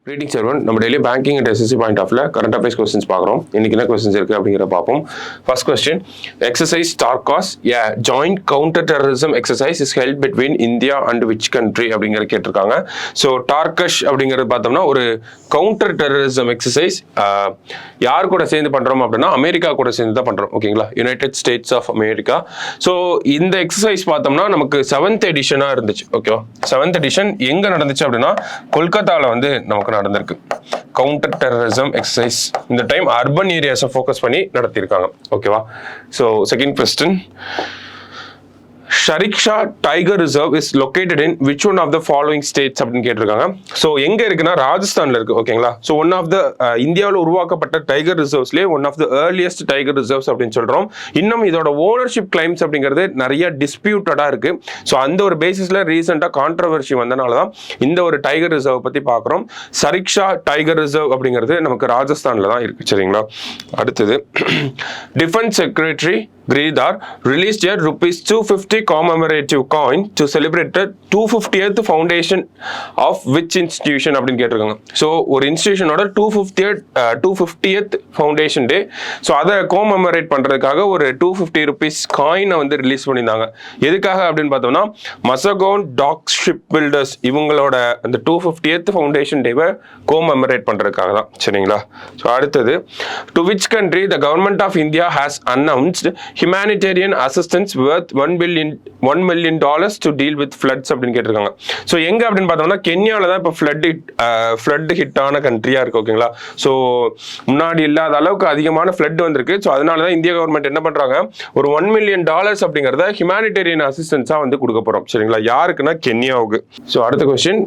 Greetings everyone. நம்ம daily banking and SSC point ஆஃப்ல current affairs questions பார்க்குறோம். இன்னைக்கு என்ன கொஸ்டின்ஸ் இருக்கு அப்படிங்கிற பார்ப்போம். First question, exercise Tarkash joint counter terrorism exercise is held between India and which country அப்படிங்கிற கேட்டிருக்காங்க. ஸோ டார்கஷ் அப்படிங்கிறது பார்த்தோம்னா ஒரு கவுண்டர் டெரரிசம் எக்ஸசைஸ் யார் கூட சேர்ந்து பண்றோம் அப்படின்னா அமெரிக்கா கூட சேர்ந்து தான் பண்றோம். ஓகேங்களா, United States of America. So இந்த எக்ஸசைஸ் பார்த்தோம்னா நமக்கு 7th எடிஷனா இருந்துச்சு. ஓகேவா, 7th எடிஷன் எங்க நடந்துச்சு அப்படின்னா கொல்கத்தாவில் வந்து நமக்கு நடந்திருக்கு. கவுண்டர் டெரரிசம் எக்ஸசைஸ் இந்த டைம் அர்பன் ஏரியாஸை ஃபோக்கஸ் பண்ணி நடத்தியிருக்காங்க. ஓகேவா. So second question, Sariska tiger reserve is located in which one of the following states அப்படின்னு கேட்டிருக்காங்க. ஸோ எங்க இருக்குன்னா ராஜஸ்தான்ல இருக்கு. ஓகேங்களா. ஸோ ஒன் ஆஃப் த இந்தியாவில் உருவாக்கப்பட்ட டைகர் ரிசர்வ்ஸ்லேயே one of the earliest tiger reserves அப்படின்னு சொல்றோம். இன்னும் இதோட ஓனர்ஷிப் கிளைம்ஸ் அப்படிங்கிறது நிறைய டிஸ்பியூட்டடா இருக்கு. ஸோ அந்த ஒரு பேசிஸ்ல ரீசெண்டா கான்ட்ரவர்சி வந்தனால தான் இந்த ஒரு டைகர் ரிசர்வ் பத்தி பார்க்குறோம். சரிக்ஷா டைகர் ரிசர்வ் அப்படிங்கிறது நமக்கு ராஜஸ்தான்ல தான் இருக்கு. சரிங்களா. அடுத்தது, defence secretary Giridhar released a ₹250 commemorative coin to celebrate the 250th foundation of which institution அப்படின்னு கேட்டிருக்காங்க. ஸோ ஒரு இன்ஸ்டிடியூஷனோட 250th ஃபவுண்டேஷன் டே. ஸோ அதை கோமெமரேட் பண்றதுக்காக ஒரு ₹250 காயினை வந்து ரிலீஸ் பண்ணியிருந்தாங்க. எதுக்காக அப்படின்னு பார்த்தோம்னா மசகோன் டாக் ஷிப் பில்டர்ஸ் இவங்களோட அந்த 250th ஃபவுண்டேஷன் டேவை கோமெமரேட் பண்றதுக்காக தான். சரிங்களா. ஸோ அடுத்தது, to which country the government of India has announced humanitarian assistance worth $1 million to deal with floods அப்படின்னு கேட்டிருக்காங்க. ஸோ எங்க அப்படின்னு பார்த்தோம்னா கென்யால தான் இப்போ ஃப்ளட் ஹிட் ஆன கண்ட்ரியா இருக்கு. ஓகேங்களா. ஸோ முன்னாடி இல்லாத அளவுக்கு அதிகமான ஃப்ளட் வந்திருக்கு. ஸோ அதனால தான் இந்திய கவர்மெண்ட் என்ன பண்றாங்க, ஒரு $1 million அப்படிங்கிறத ஹியூமானிட்டேரியன் அசிஸ்டன்ஸா வந்து கொடுக்க போறோம். சரிங்களா. யாருக்குன்னா கென்யாவுக்கு. ஸோ அடுத்த question,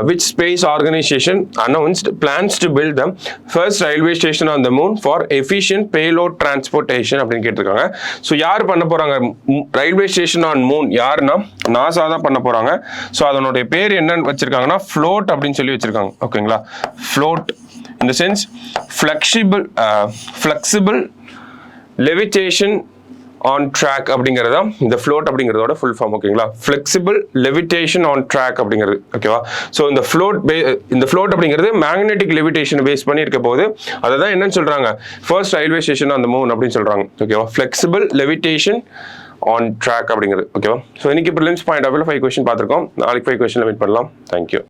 which space organization announced plans to build the first railway station on the moon for efficient payload transportation அப்படின்னு கேட்டிருக்காங்க. ஸோ யார் பண்ண போறாங்க ரயில்வே ஸ்டேஷன் ஆன் மூன்? யாருன்னா நாசா தான் பண்ண போறாங்க. ஸோ அதனுடைய பேர் என்னன்னு வச்சிருக்காங்கன்னா ஃப்ளோட் அப்படின்னு சொல்லி வச்சிருக்காங்க. ஓகேங்களா. Float in the sense flexible levitation on track அப்படிங்கிறதா இந்த ஃப்ளோட் அப்படிங்கிறதோட ஃபுல் ஃபார்ம். ஓகேங்களா. ஃபிளெக்சிபிள் லெவிடேஷன் ஆன் ட்ராக் அப்படிங்கிறது. ஓகேவா. ஸோ இந்த ஃப்ளோட் அப்படிங்கிறது மேக்னெட்டிக் லெவிடேஷன் பேஸ் பண்ணி இருக்க போது அதை தான் என்னன்னு சொல்றாங்க, first railway station on the moon அப்படின்னு சொல்றாங்க. ஓகேவா. ஃபிளெக்சிபிள் லெவிடேஷன் ஆன் ட்ராக் அப்படிங்கிறது. ஓகேவா. ஸோ இன்னைக்கு ப்ரிலிம்ஸ் பாயிண்ட் ஆஃப் 5 கொஸ்டின் பார்த்துருக்கோம். நாளைக்கு 5 கொஸ்டின் மீட் பண்ணலாம். தேங்க்யூ.